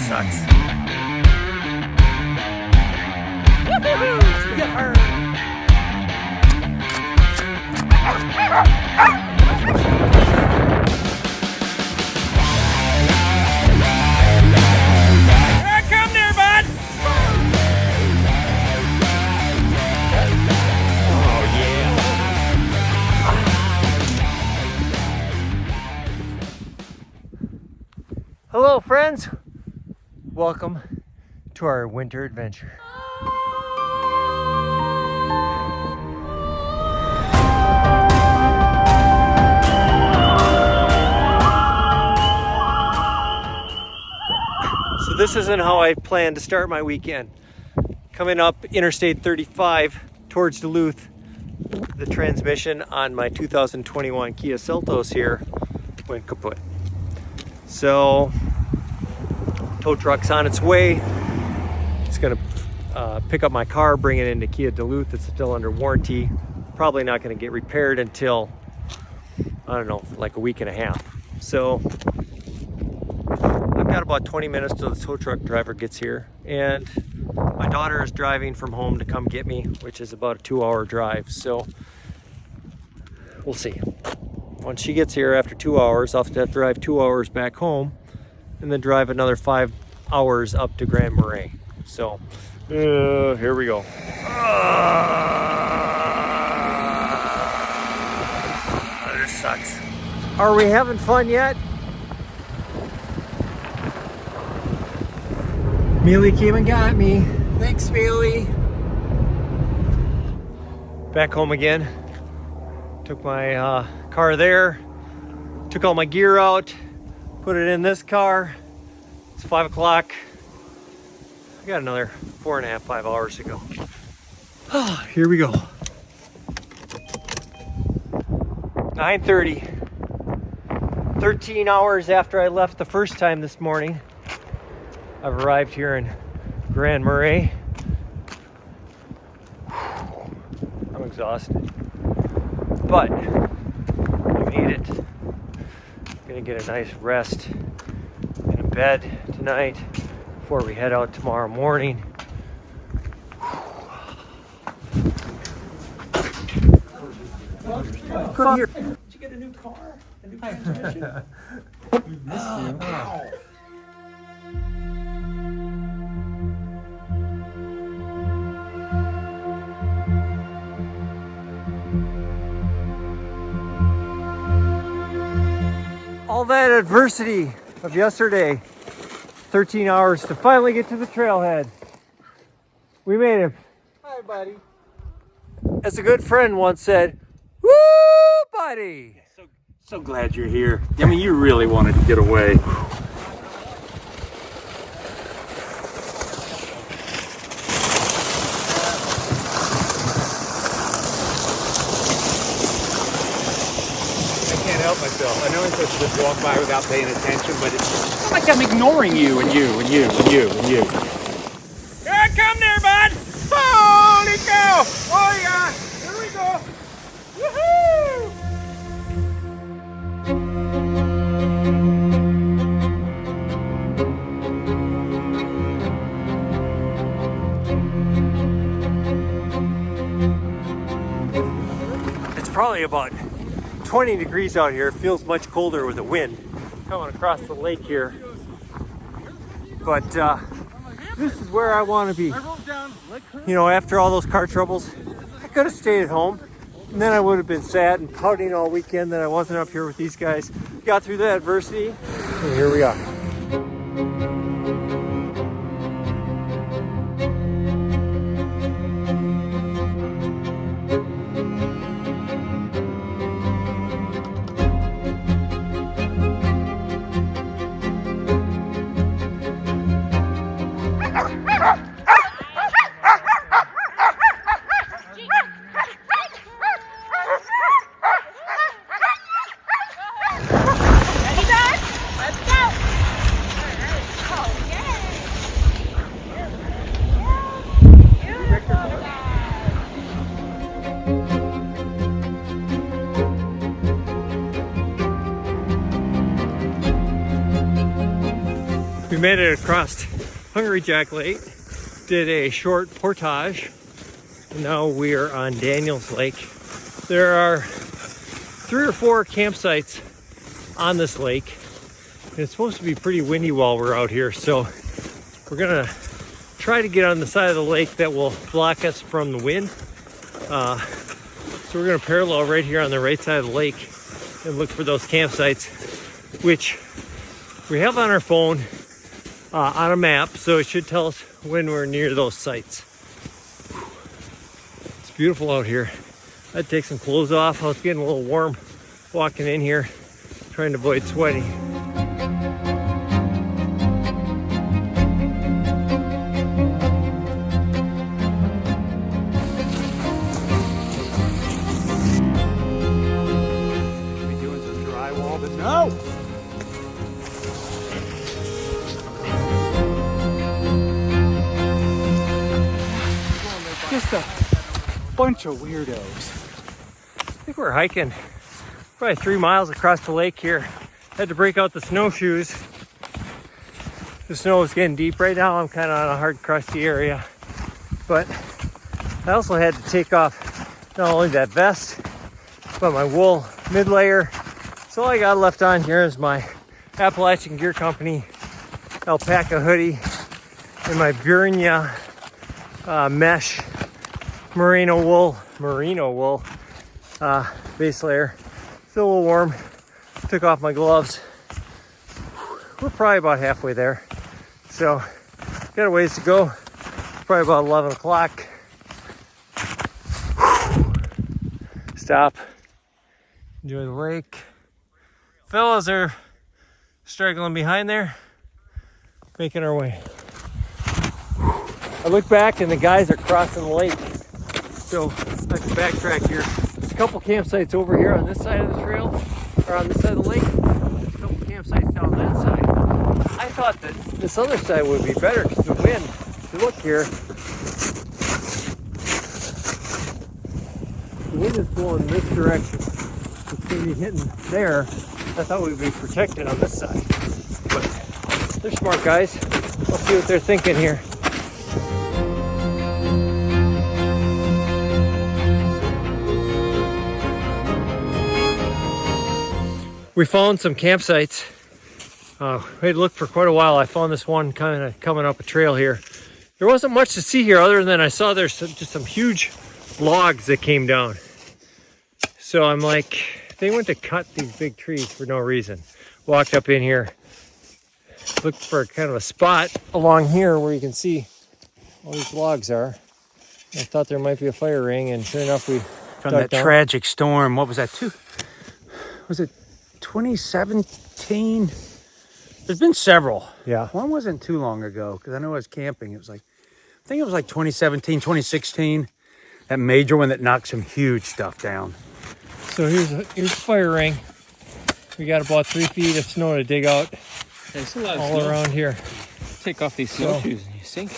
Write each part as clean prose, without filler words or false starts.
sucks. Come there, bud! Oh, yeah. Hello, friends. Welcome to our winter adventure. So this isn't how I plan to start my weekend. Coming up Interstate 35 towards Duluth, the transmission on my 2021 Kia Seltos here went kaput. So tow truck's on its way. It's gonna pick up my car, bring it into Kia Duluth. It's still under warranty. Probably not gonna get repaired until, I don't know, like a week and a half. So I've got about 20 minutes till the tow truck driver gets here. And my daughter is driving from home to come get me, which is about a 2-hour drive. So we'll see. Once she gets here after 2 hours, I'll have to drive 2 hours back home and then drive another 5 hours up to Grand Marais. So here we go. This sucks. Are we having fun yet? Mealy came and got me. Thanks, Mealy. Back home again. Took my car there. Took all my gear out. Put it in this car. It's 5 o'clock. I got another 4.5, 5 hours to go. Here we go. 9:30. 13 hours after I left the first time this morning. I've arrived here in Grand Marais. I'm exhausted, but I made it. I'm gonna get a nice rest in a bed tonight before we head out tomorrow morning. Come here. Did you get a new car? A new transmission? We missed you. Ow. All that adversity of yesterday, 13 hours to finally get to the trailhead. We made it. Hi, buddy. As a good friend once said, woo, buddy. So glad you're here. I mean, you really wanted to get away. Myself. I know I'm supposed to just walk by without paying attention, but it's like I'm ignoring you and you and you and you and you. Yeah, come there, bud! Holy cow! Oh yeah! Here we go! Woohoo! It's probably about 20 degrees out here. It feels much colder with the wind coming across the lake here. But this is where I want to be. You know, after all those car troubles, I could have stayed at home. And then I would have been sad and pouting all weekend that I wasn't up here with these guys. Got through the adversity, and here we are. We made it across Hungry Jack Lake, did a short portage, and now we are on Daniels Lake. There are 3 or 4 campsites on this lake. And it's supposed to be pretty windy while we're out here, so we're gonna try to get on the side of the lake that will block us from the wind. So we're gonna parallel right here on the right side of the lake and look for those campsites, which we have on our phone on a map, so it should tell us when we're near those sites. It's beautiful out here. I'd take some clothes off. I was getting a little warm walking in here, trying to avoid sweating. Just a bunch of weirdos. I think we're hiking probably 3 miles across the lake here. Had to break out the snowshoes. The snow is getting deep right now. I'm kind of on a hard, crusty area. But I also had to take off not only that vest, but my wool mid layer. So all I got left on here is my Appalachian Gear Company alpaca hoodie and my Burnia mesh merino wool base layer. Still a little warm. Took off my gloves. We're probably about halfway there, so got a ways to go. Probably about 11 o'clock. Stop, enjoy the lake. Fellas are struggling behind there, making our way. I look back and the guys are crossing the lake. So let's backtrack here. There's a couple campsites over here on this side of the trail, or on this side of the lake. There's a couple campsites down that side. I thought that this other side would be better because the wind, if you look here, the wind is blowing this direction. It's going to be hitting there. I thought we'd be protected on this side. But they're smart guys. Let's see what they're thinking here. We found some campsites. We had looked for quite a while. I found this one kind of coming up a trail here. There wasn't much to see here other than I saw there's just some huge logs that came down. So I'm like, they went to cut these big trees for no reason. Walked up in here, looked for kind of a spot along here where you can see all these logs are. I thought there might be a fire ring, and sure enough, we From that tragic storm, what was that, was it 2017? There's been several. Yeah. One wasn't too long ago, because I know I was camping. It was like, I think it was like 2017, 2016. That major one that knocked some huge stuff down. So here's a fire ring. We got about 3 feet of snow to dig out all around here. Take off these snowshoes and you sink.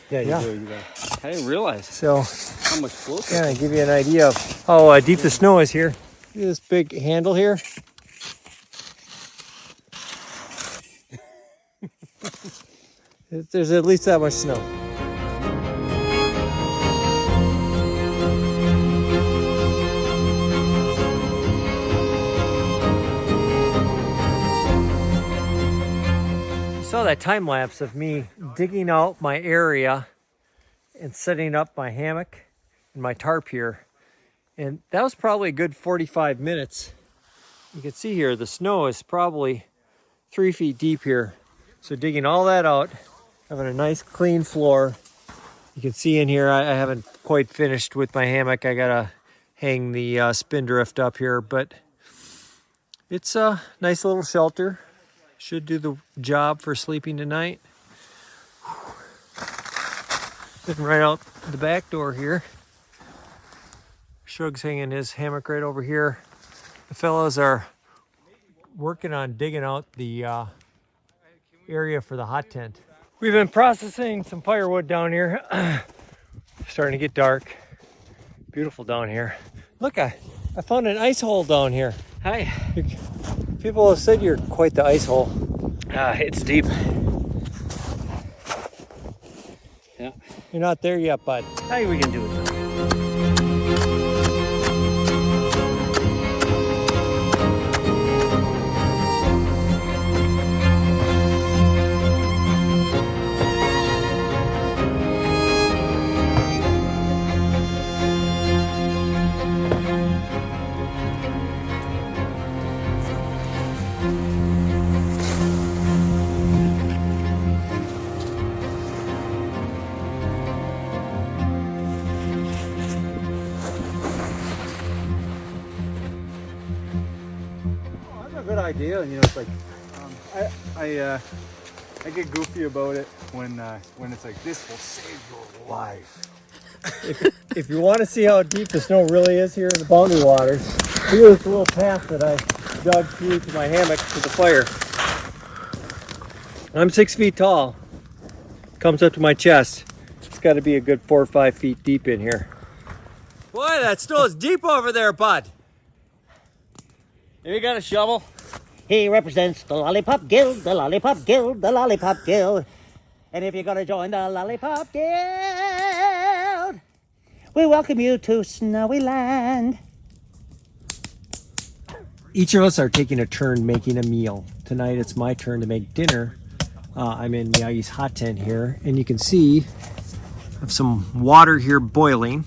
Yeah. I didn't realize So how much flow. yeah, give you an idea of how deep the snow is here. Look at this big handle here. There's at least that much snow. You saw that time lapse of me digging out my area and setting up my hammock and my tarp here. And that was probably a good 45 minutes. You can see here, the snow is probably 3 feet deep here. So digging all that out, having a nice clean floor. You can see in here, I haven't quite finished with my hammock. I gotta hang the spindrift up here, but it's a nice little shelter. Should do the job for sleeping tonight. Sitting right out the back door here. Shug's hanging his hammock right over here. The fellows are working on digging out the area for the hot tent. We've been processing some firewood down here. Starting to get dark. Beautiful down here. Look, I found an ice hole down here. Hi. People have said you're quite the ice hole. It's deep. You're not there yet, bud. How are we gonna do it? That's a good idea. You know, it's like I get goofy about it when it's like, this will save your life. If you want to see how deep the snow really is here in the boundary waters, here's the little path that I dug through to my hammock to the fire. I'm 6 feet tall. Comes up to my chest. It's got to be a good 4 or 5 feet deep in here. Boy, that snow is deep over there, bud. Have you got a shovel? He represents the Lollipop Guild, the Lollipop Guild, the Lollipop Guild. And if you're gonna join the Lollipop Guild, we welcome you to Snowy Land. Each of us are taking a turn making a meal. Tonight it's my turn to make dinner. I'm in Miyagi's hot tent here, and you can see I have some water here boiling.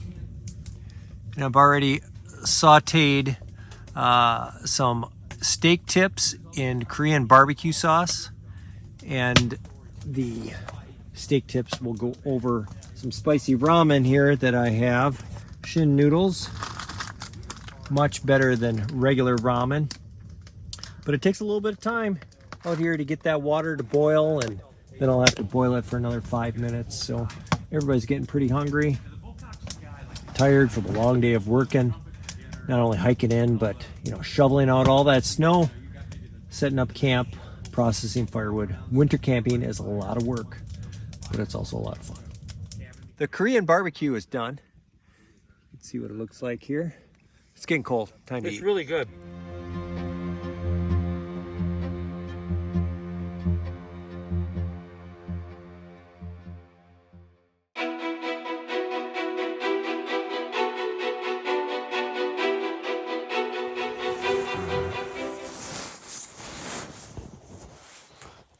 And I've already sauteed some steak tips in Korean barbecue sauce, and the steak tips will go over some spicy ramen here that I have. Shin noodles, much better than regular ramen, but it takes a little bit of time out here to get that water to boil, and then I'll have to boil it for another 5 minutes. So everybody's getting pretty hungry, tired from a long day of working. Not only hiking in, but shoveling out all that snow, setting up camp, processing firewood. Winter camping is a lot of work, but it's also a lot of fun. The Korean barbecue is done. You can see what it looks like here. It's getting cold. Time to eat. It's really good.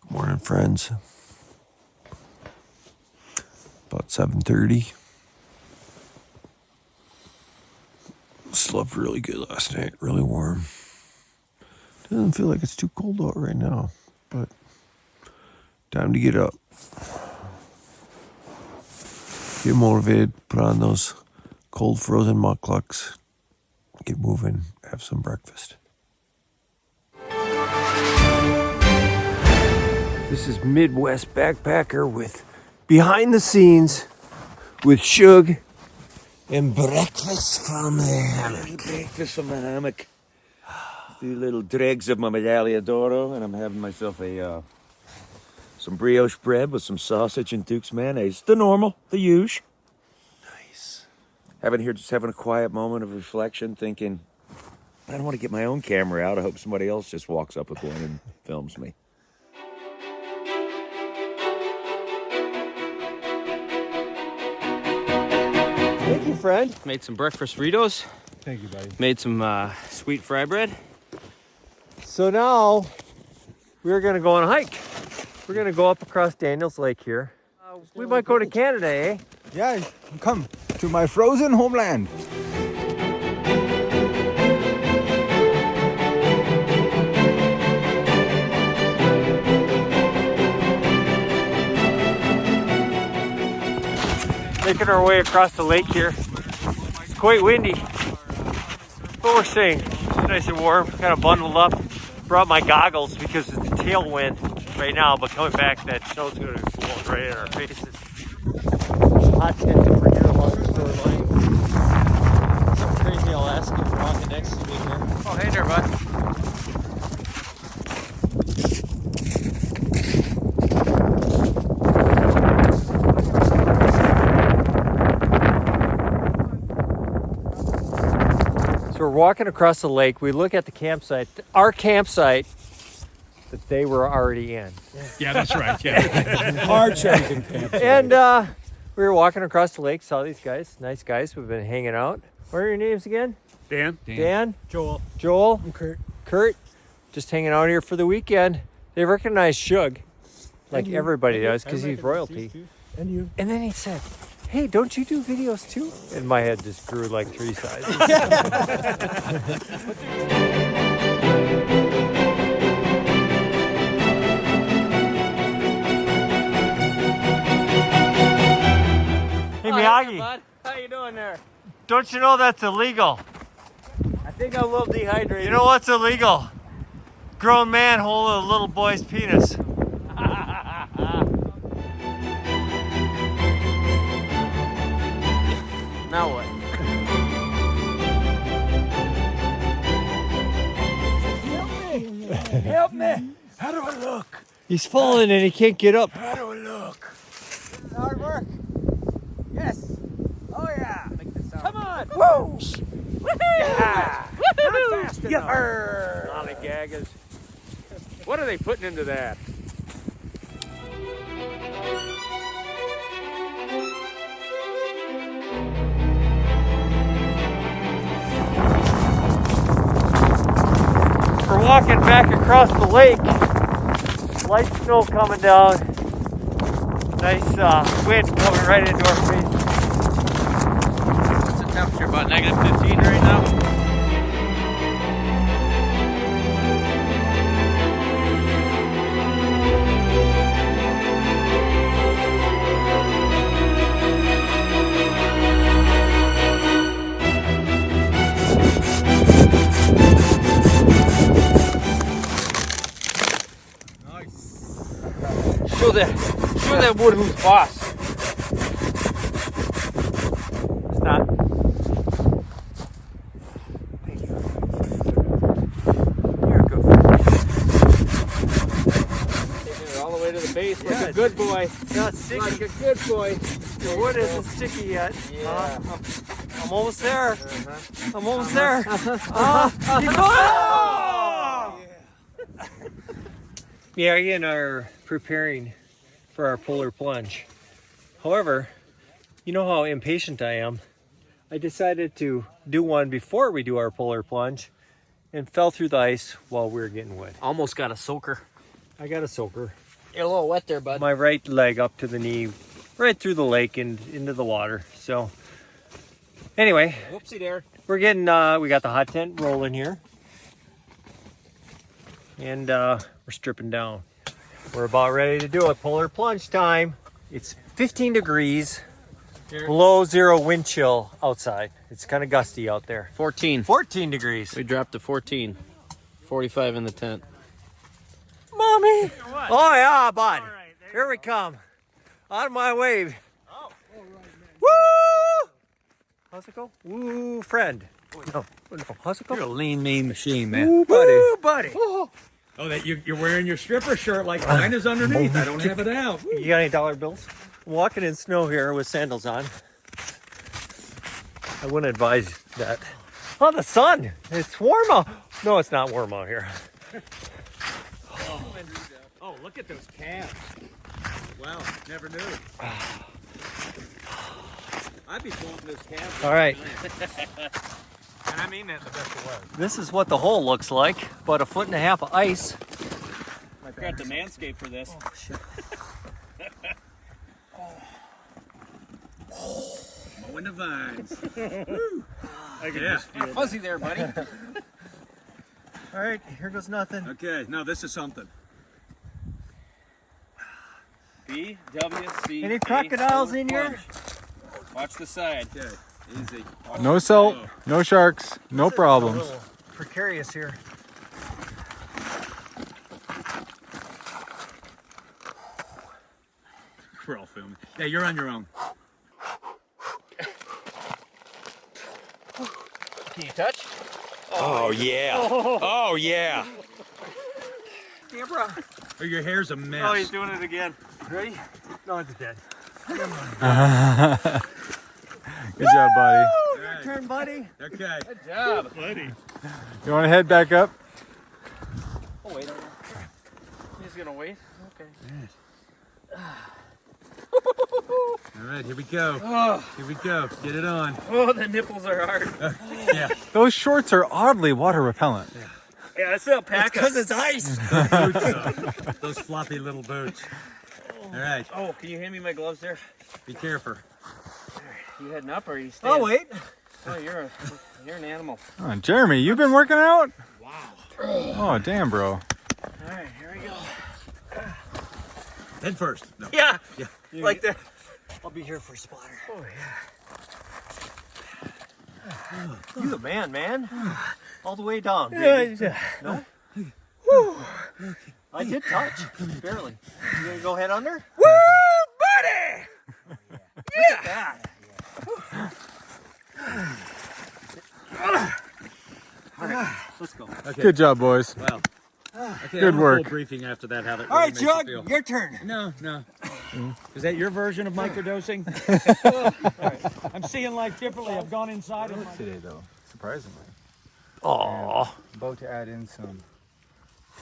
Morning, friends. About 7:30. Slept really good last night. Really warm. Doesn't feel like it's too cold out right now, but time to get up. Get motivated. Put on those cold frozen mucklucks. Get moving. Have some breakfast. This is Midwest Backpacker with behind the scenes with Shug and breakfast from the hammock. Breakfast from the hammock. A few little dregs of my medaglia d'oro, and I'm having myself some brioche bread with some sausage and Duke's mayonnaise. The normal, the usual. Nice. Just having a quiet moment of reflection, thinking, I don't want to get my own camera out. I hope somebody else just walks up with one and films me. Thank you, friend. Made some breakfast Fritos. Thank you, buddy. Made some sweet fry bread. So now we're going to go on a hike. We're going to go up across Daniels Lake here. We might go to Canada, eh? Yeah, come to my frozen homeland. Making our way across the lake here. It's quite windy, but we're staying nice and warm, kind of bundled up. Brought my goggles because it's a tailwind right now, but coming back, that snow's going to be blowing right in our faces. Hot tent over here along the shoreline. Some crazy Alaskan walking next to me here. Oh, hey there, bud. We're walking across the lake. We look at the campsite, our campsite that they were already in. Yeah, that's right. Yeah. Hard chosen camp. And We were walking across the lake, saw these guys, nice guys. We've been hanging out. What are your names again? Dan? Joel? I'm Kurt. Kurt? Just hanging out here for the weekend. They recognize Shug, like everybody does, because he's royalty. And you. And then he said, hey, don't you do videos too? And my head just grew like 3 sizes. Hey, Miyagi, Bud. How you doing there? don't you know that's illegal? I think I'm a little dehydrated. You know what's illegal? Grown man holding a little boy's penis. Now what? Help me. How do I look? He's falling and he can't get up. How do I look? Hard work. Yes. Oh yeah. Come on. Whoa! Yeah. Not fast enough. Yarr. Lollygaggers. What are they putting into that? We're walking back across the lake. Light snow coming down. Nice wind coming right into our face. What's the temperature? About -15 right now. Show that wood who's boss. Stop. You're a good boy. Taking it all the way to the base like a good boy. Not sticky. Like a good boy. The wood isn't sticky yet. Yeah. I'm almost there. I'm almost there. Miyagi and I are preparing for our polar plunge. However, you know how impatient I am. I decided to do one before we do our polar plunge and fell through the ice while we were getting wet. Almost got a soaker. I got a soaker. You're a little wet there, bud. My right leg up to the knee, right through the lake and into the water. So anyway, Whoopsie there. we're getting, we got the hot tent rolling here. And we're stripping down. We're about ready to do it. Polar plunge time. It's 15 degrees, below 0 wind chill outside. It's kind of gusty out there. 14. 14 degrees. We dropped to 14. 45 in the tent. Mommy! Oh yeah, bud. Here we come. Out of my way. Oh. Woo! How's it go? Woo, friend. No. How's it go? You're a lean, mean machine, man. Woo, buddy. Woo, buddy. Oh, that you're wearing your stripper shirt like mine is underneath. I don't have it out. You got any dollar bills? I'm walking in snow here with sandals on. I wouldn't advise that. Oh, the sun. It's warm out. No, it's not warm out here. Oh, look at those calves. Wow, never knew. I'd be floating those calves. All right. And I mean that in the best of ways. This is what the hole looks like. About 1.5 feet of ice. I forgot to manscape for this. Oh, shit. Mowing the vines. Yeah. Fuzzy there, buddy. All right, here goes nothing. Okay, now this is something. BWCA. Any crocodiles in here? Watch the side. Okay, easy. No salt, no sharks, no A problems. little precarious here. We're all filming. Yeah, you're on your own. Can you touch? Oh yeah. Oh yeah. Deborah. Oh, your hair's a mess. Oh, he's doing it again. Ready? No, it's dead. Good job, buddy. Your turn, buddy. Okay. Good job, buddy. You want to head back up? Oh, wait. He's gonna wait. Okay. All right, here we go. Here we go. Get it on. Oh, the nipples are hard. Yeah. Those shorts are oddly water repellent. Yeah, it's alpaca. Because it's ice. Those floppy little boots. All right, Oh, can you hand me my gloves there? be careful. You heading up or are you staying? Oh, wait. Oh, you're an animal. Oh, Jeremy, you've been working out? Wow. Oh, damn, bro. All right, here we go. Head first. No. Yeah. Yeah. Like that. I'll be here for a spotter. Oh yeah. You the man. All the way down, baby. No? Woo. I did touch, barely. You gonna go head under? Woo, buddy! Yeah. All right, let's go. Okay. Good job, boys. Well. Okay, Good I want a work. Full briefing after that. How that All really right, makes you Shug, feel. your turn. No. Is that your version of microdosing? I'm seeing life differently. I've gone inside of my... Today, though, surprisingly. Oh, About to add in some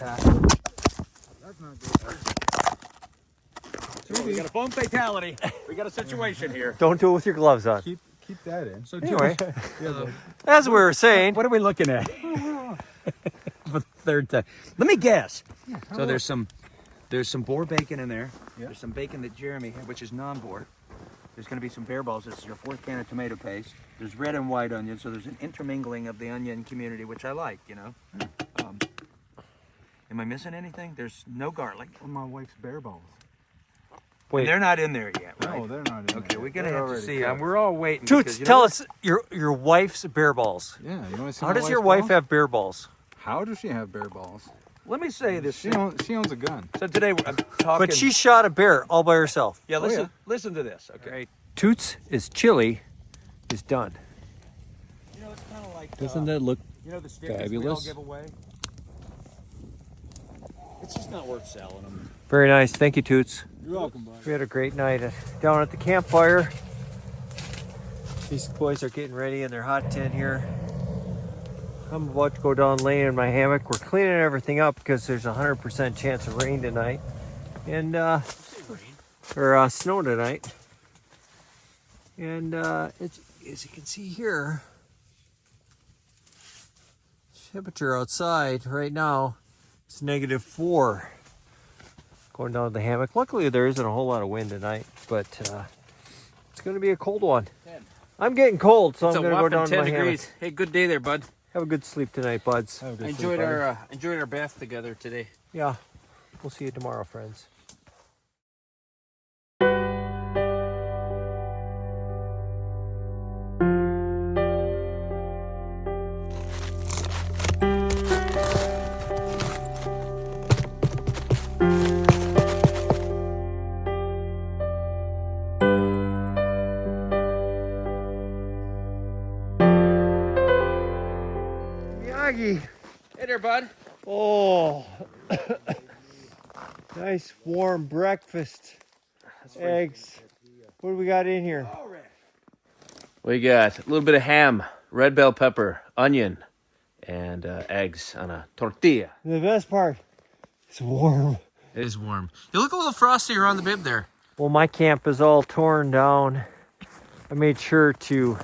That's not good. We got a foam fatality. We got a situation here. don't do it with your gloves on. keep that in. So Anyway, as we were saying, What are we looking at? For the third time. Let me guess. So there's some boar bacon in there. Yeah. There's some bacon that Jeremy had, which is non-boar. There's going to be some bear balls. This is your 4th can of tomato paste. There's red and white onion, so there's an intermingling of the onion community, which I like, you know. Am I missing anything? There's no garlic. My wife's bear balls. wait, They're not in there yet, right? No, they're not in Okay, there. we're going to They're have to already see. cooked. We're all waiting. Toots, because, you know tell what? us your wife's bear balls. Yeah, you want to see How my does your wife's wife balls? have bear balls? How does she have bear balls? Let me say this. She owns a gun. So today I'm talking. But she shot a bear all by herself. Yeah, listen. yeah. Listen to this. Okay. Toots is chili is done. You know, it's kind of like. Doesn't that look You know the stickers we all fabulous? give away? It's just not worth selling them. very nice? Thank you, Toots. You're welcome, buddy. We had a great night down at the campfire. These boys are getting ready in their hot tent here. I'm about to go down laying in my hammock. We're cleaning everything up because there's a 100% chance of rain tonight. And, or snow tonight. And it's, as you can see here, temperature outside right now, it's -4. Going down to the hammock. Luckily, there isn't a whole lot of wind tonight, but it's going to be a cold one. I'm getting cold, so It's I'm a going to go whopping down to 10 my degrees. hammock. Hey, good day there, bud. Have a good sleep tonight, buds. Have a good I sleep, buddy. enjoyed our bath together today. Yeah, we'll see you tomorrow, friends. Miyagi. Hey there, bud. Oh, nice warm breakfast. Eggs. What do we got in here? We got a little bit of ham, red bell pepper, onion, and eggs on a tortilla. The best part, it's warm. It is warm. You look a little frosty around the bib there. Well, my camp is all torn down. I made sure to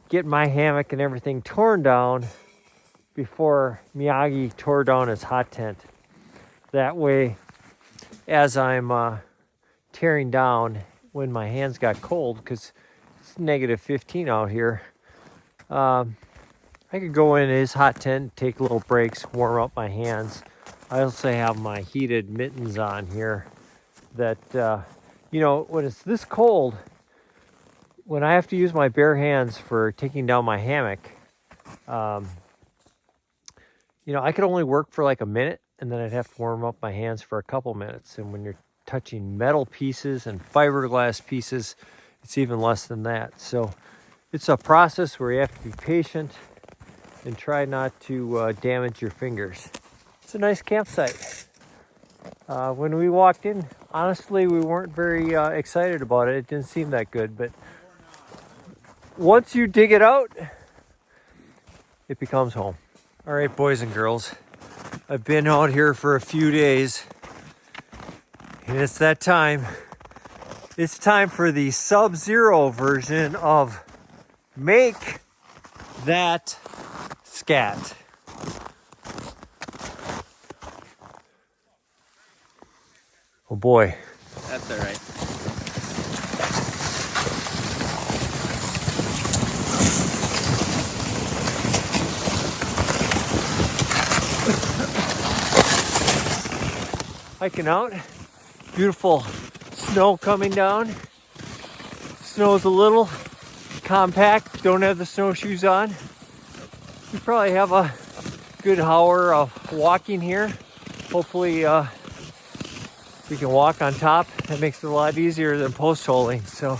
get my hammock and everything torn down before Miyagi tore down his hot tent. That way, as I'm tearing down, when my hands got cold, because it's -15 out here, I could go in his hot tent, take little breaks, warm up my hands. I also have my heated mittens on here that, you know, when it's this cold, when I have to use my bare hands for taking down my hammock, you know, I could only work for like a minute, and then I'd have to warm up my hands for a couple minutes. And when you're touching metal pieces and fiberglass pieces, it's even less than that. So it's a process where you have to be patient and try not to damage your fingers. It's a nice campsite. When we walked in, honestly, we weren't very excited about it. It didn't seem that good, but once you dig it out, it becomes home. All right, boys and girls, I've been out here for a few days, and it's that time. It's time for the Sub-Zero version of Make That Scat. Oh boy. That's all right. Hiking out. Beautiful snow coming down. Snow's a little compact. Don't have the snowshoes on. We probably have a good hour of walking here. Hopefully we can walk on top. That makes it a lot easier than post holing. So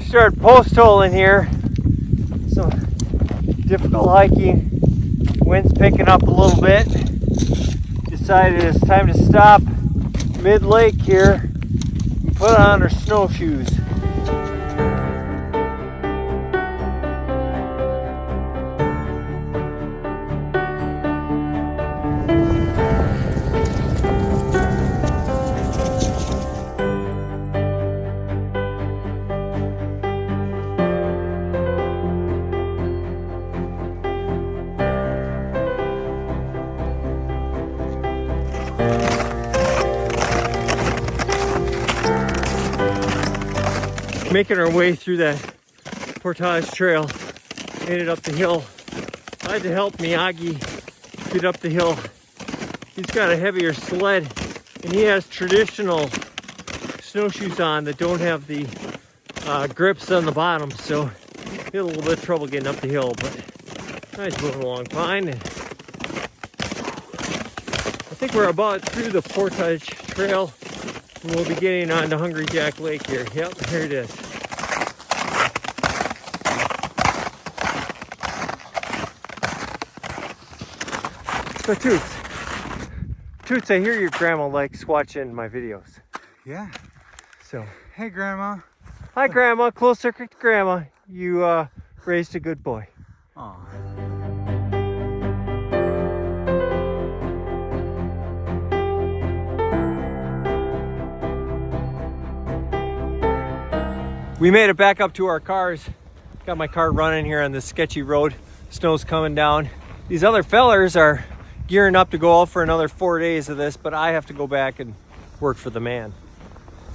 start post holing here. So difficult hiking. Wind's picking up a little bit. Decided it's time to stop mid-lake here and put on our snowshoes. Making our way through that portage trail, made it up the hill. I had to help Miyagi get up the hill. He's got a heavier sled and he has traditional snowshoes on that don't have the grips on the bottom, so he had a little bit of trouble getting up the hill, but he's moving along fine. And I think we're about through the portage trail and we'll be getting on to Hungry Jack Lake here. Yep, here it is. So Toots, I hear your grandma likes watching my videos. Yeah. So, Hey, Grandma. hi Grandma, close circuit Grandma. You raised a good boy. Aw. We made it back up to our cars. Got my car running here on this sketchy road. Snow's coming down. These other fellers are gearing up to go out for another 4 days of this, but I have to go back and work for the man.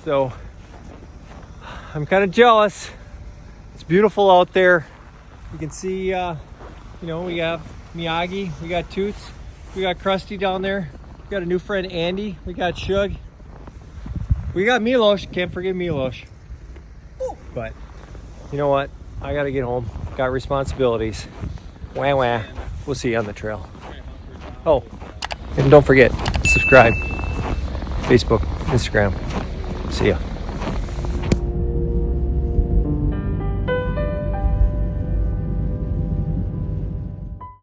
So I'm kind of jealous. It's beautiful out there. You can see, we have Miyagi, we got Toots, we got Krusty down there. We got a new friend, Andy. We got Shug. We got Milosh. Can't forget Milosh. But you know what? I gotta get home. Got responsibilities. Wah wah. We'll see you on the trail. Oh, and don't forget, subscribe. Facebook, Instagram. See ya.